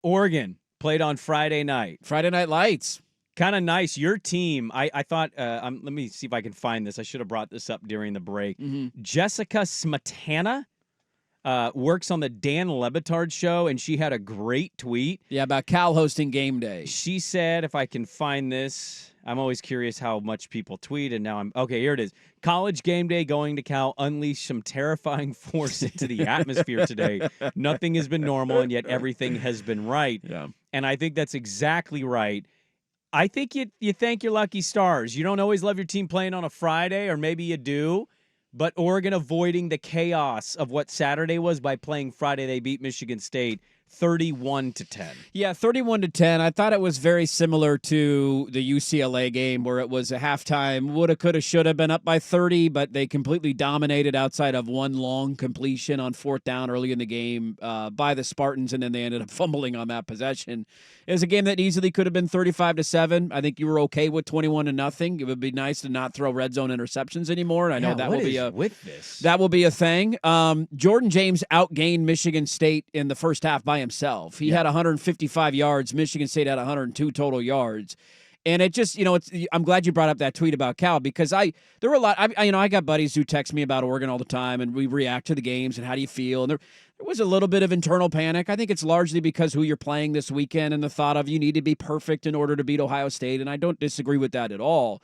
Oregon played on Friday night. Friday Night Lights. Kind of nice. Your team, I thought, let me see if I can find this. I should have brought this up during the break. Jessica Smetana works on the Dan Lebitard show, and she had a great tweet. Yeah, about Cal hosting game day. She said, if I can find this, I'm always curious how much people tweet, and now okay, here it is. College game day going to Cal unleashed some terrifying force into the atmosphere today. Nothing has been normal, and yet everything has been right. Yeah. And I think that's exactly right. I think you thank your lucky stars. You don't always love your team playing on a Friday, or maybe you do, but Oregon avoiding the chaos of what Saturday was by playing Friday. They beat Michigan State 31-10. Yeah, 31-10. I thought it was very similar to the UCLA game where it was a halftime, woulda, coulda, shoulda been up by 30, but they completely dominated outside of one long completion on fourth down early in the game by the Spartans, and then they ended up fumbling on that possession. It was a game that easily could have been 35-7. I think you were okay with 21-0. It would be nice to not throw red zone interceptions anymore, and I know that will be that will be a thing. Jordan James outgained Michigan State in the first half by himself. He had 155 yards. Michigan State had 102 total yards. And it just, I'm glad you brought up that tweet about Cal, because there were a lot. I got buddies who text me about Oregon all the time, and we react to the games and how do you feel. And there was a little bit of internal panic. I think it's largely because who you're playing this weekend and the thought of you need to be perfect in order to beat Ohio State. And I don't disagree with that at all.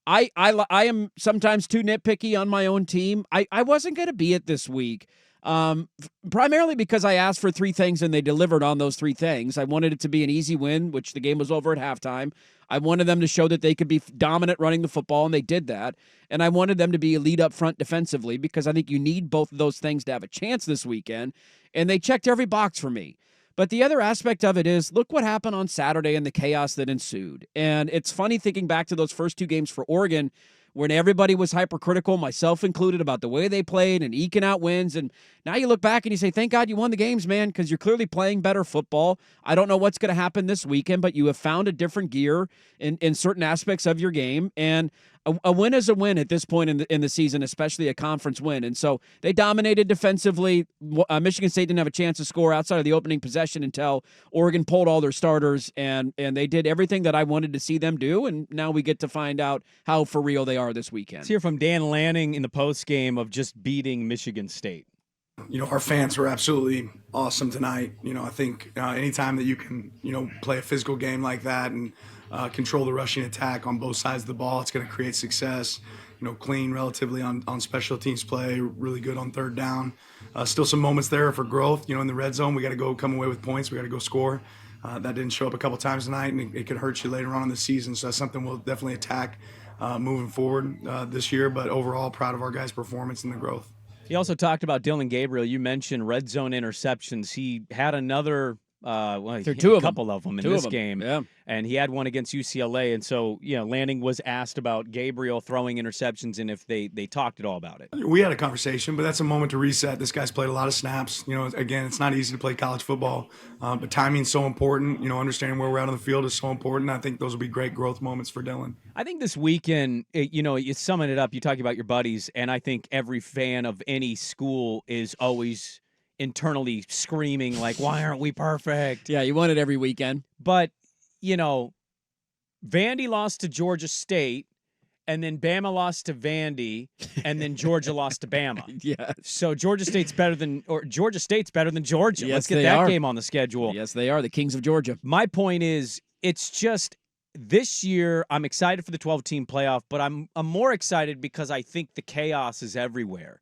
I am sometimes too nitpicky on my own team. I wasn't going to be it this week. Primarily because I asked for three things and they delivered on those three things. I wanted it to be an easy win, which the game was over at halftime. I wanted them to show that they could be dominant running the football, and they did that. And I wanted them to be a lead up front defensively, because I think you need both of those things to have a chance this weekend. And they checked every box for me. But the other aspect of it is, look what happened on Saturday and the chaos that ensued. And it's funny thinking back to those first two games for Oregon, when everybody was hypercritical, myself included, about the way they played and eking out wins. And now you look back and you say, thank God you won the games, man, because you're clearly playing better football. I don't know what's going to happen this weekend, but you have found a different gear in certain aspects of your game. And a win is a win at this point in the season, especially a conference win. And so they dominated defensively. Michigan State didn't have a chance to score outside of the opening possession until Oregon pulled all their starters, and they did everything that I wanted to see them do. And now we get to find out how for real they are this weekend. Let's hear from Dan Lanning in the postgame of just beating Michigan State. Our fans were absolutely awesome tonight. I think anytime that you can, play a physical game like that and control the rushing attack on both sides of the ball, it's going to create success. Clean relatively on special teams play, really good on third down. Still some moments there for growth. In the red zone, we got to come away with points. We got to go score. That didn't show up a couple times tonight, and it could hurt you later on in the season. So that's something we'll definitely attack moving forward this year. But overall, proud of our guys' performance and the growth. He also talked about Dylan Gabriel. You mentioned red zone interceptions. He had another a couple of them in this game. Yeah. And he had one against UCLA. And so, Lanning was asked about Gabriel throwing interceptions and if they talked at all about it. We had a conversation, but that's a moment to reset. This guy's played a lot of snaps. Again, it's not easy to play college football, but timing's so important. Understanding where we're at on the field is so important. I think those will be great growth moments for Dylan. I think this weekend, you summon it up, you talk about your buddies, and I think every fan of any school is always internally screaming, like, why aren't we perfect? Yeah, you want it every weekend. But, Vandy lost to Georgia State, and then Bama lost to Vandy, and then Georgia lost to Bama. Yeah. So Georgia State's better than Georgia. Yes, Let's get that game on the schedule. Yes, they are the Kings of Georgia. My point is, it's just this year I'm excited for the 12-team playoff, but I'm more excited because I think the chaos is everywhere.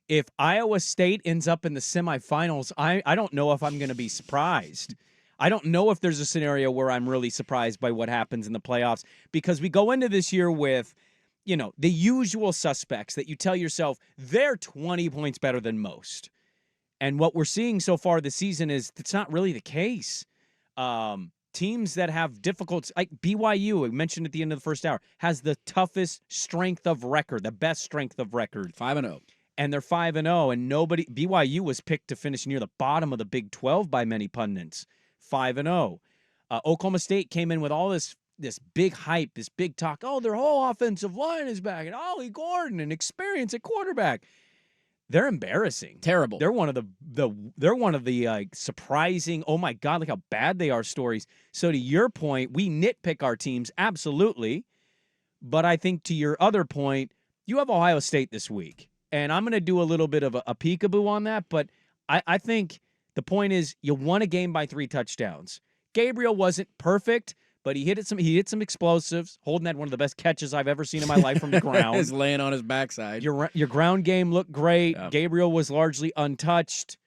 If Iowa State ends up in the semifinals, I don't know if I'm going to be surprised. I don't know if there's a scenario where I'm really surprised by what happens in the playoffs, because we go into this year with, the usual suspects that you tell yourself they're 20 points better than most. And what we're seeing so far this season is it's not really the case. Teams that have difficult, like BYU, we mentioned at the end of the first hour, has the toughest strength of record, the best strength of record. 5-0. And they're 5-0, and BYU was picked to finish near the bottom of the Big 12 by many pundits. 5-0. Oklahoma State came in with all this big hype, this big talk. Oh, their whole offensive line is back, and Ollie Gordon and experience at quarterback. they're embarrassing. Terrible. They're one of the surprising, oh my God, look how bad they are stories. So to your point, we nitpick our teams, absolutely. But I think to your other point, you have Ohio State this week. And I'm going to do a little bit of a peekaboo on that. But I think the point is you won a game by 3 touchdowns. Gabriel wasn't perfect, but he hit some explosives. Holden had one of the best catches I've ever seen in my life from the ground. He's laying on his backside. Your ground game looked great. Yeah. Gabriel was largely untouched,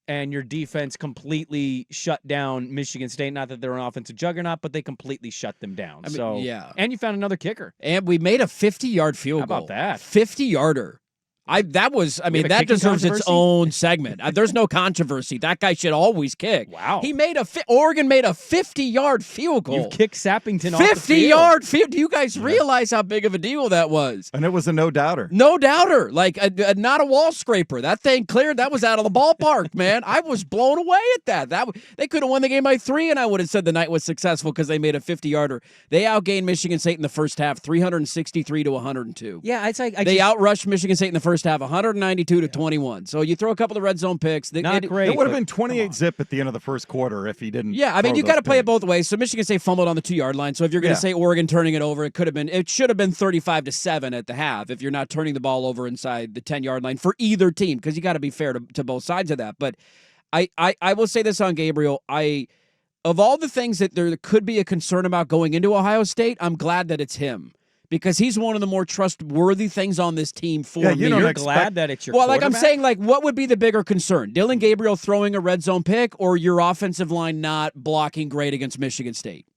and your defense completely shut down Michigan State. Not that they're an offensive juggernaut, but they completely shut them down. Yeah. And you found another kicker. And we made a 50-yard field goal. How about that? 50-yarder. That kicking deserves its controversy? own segment. There's no controversy. That guy should always kick. Wow. Oregon made a 50-yard field goal. You've kicked Sappington off the field. 50-yard field. Do you guys realize how big of a deal that was? And it was a no-doubter. No doubter. Like, not a wall scraper. That thing cleared. That was out of the ballpark, man. I was blown away at that. They could have won the game by 3, and I would have said the night was successful because they made a 50-yarder. They outgained Michigan State in the first half, 363 to 102. Yeah, it's like They outrushed Michigan State in the first half, 192 to 21. So you throw a couple of red zone picks. Not great. It would have been 28-zip at the end of the first quarter if he didn't. Yeah, I mean, throw you got to those play it picks. both ways. So Michigan State fumbled on the 2-yard line. So if you're going to say Oregon turning it over, it should have been 35-7 at the half if you're not turning the ball over inside the 10-yard line for either team, because you got to be fair to both sides of that. But I will say this on Gabriel. Of all the things that there could be a concern about going into Ohio State, I'm glad that it's him. Because he's one of the more trustworthy things on this team for me. You're glad that it's your Well, like I'm quarterback? saying, like, what would be the bigger concern? Dylan Gabriel throwing a red zone pick or your offensive line not blocking great against Michigan State?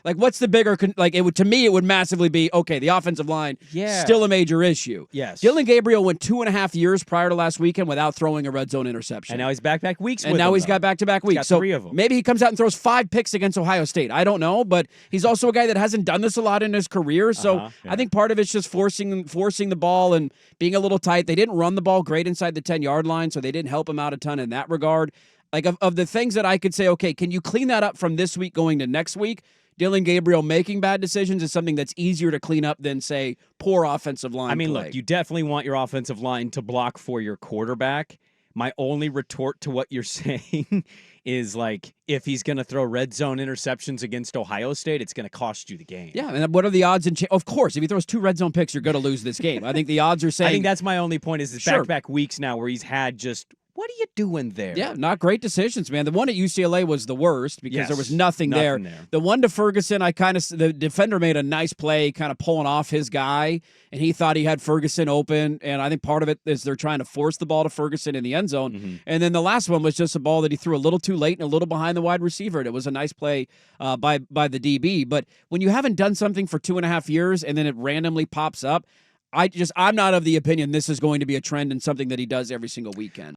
Like, what's the bigger to me, it would massively be, okay, the offensive line, still a major issue. Yes. Dylan Gabriel went 2.5 years prior to last weekend without throwing a red zone interception. And now he's back-to-back weeks And with now them, he's though. got back-to-back weeks. got So 3 of them. maybe he comes out and throws 5 picks against Ohio State. I don't know, but he's also a guy that hasn't done this a lot in his career. So I think part of it's just forcing the ball and being a little tight. They didn't run the ball great inside the 10-yard line, so they didn't help him out a ton in that regard. Like, of the things that I could say, okay, can you clean that up from this week going to next week? Dylan Gabriel making bad decisions is something that's easier to clean up than, say, poor offensive line I mean, play. look, you definitely want your offensive line to block for your quarterback. My only retort to what you're saying is, like, if he's going to throw red zone interceptions against Ohio State, it's going to cost you the game. Yeah, and what are the odds? Of course, if he throws 2 red zone picks, you're going to lose this game. I think the odds are saying... I think that's my only point is it's Sure. back-to-back weeks now where he's had just... What are you doing there? Yeah, not great decisions, man. The one at UCLA was the worst because there was nothing there. there. The one to Ferguson, the defender made a nice play kind of pulling off his guy, and he thought he had Ferguson open, and I think part of it is they're trying to force the ball to Ferguson in the end zone. Mm-hmm. And then the last one was just a ball that he threw a little too late and a little behind the wide receiver, and it was a nice play by the DB. But when you haven't done something for 2.5 years and then it randomly pops up, I'm not of the opinion this is going to be a trend and something that he does every single weekend.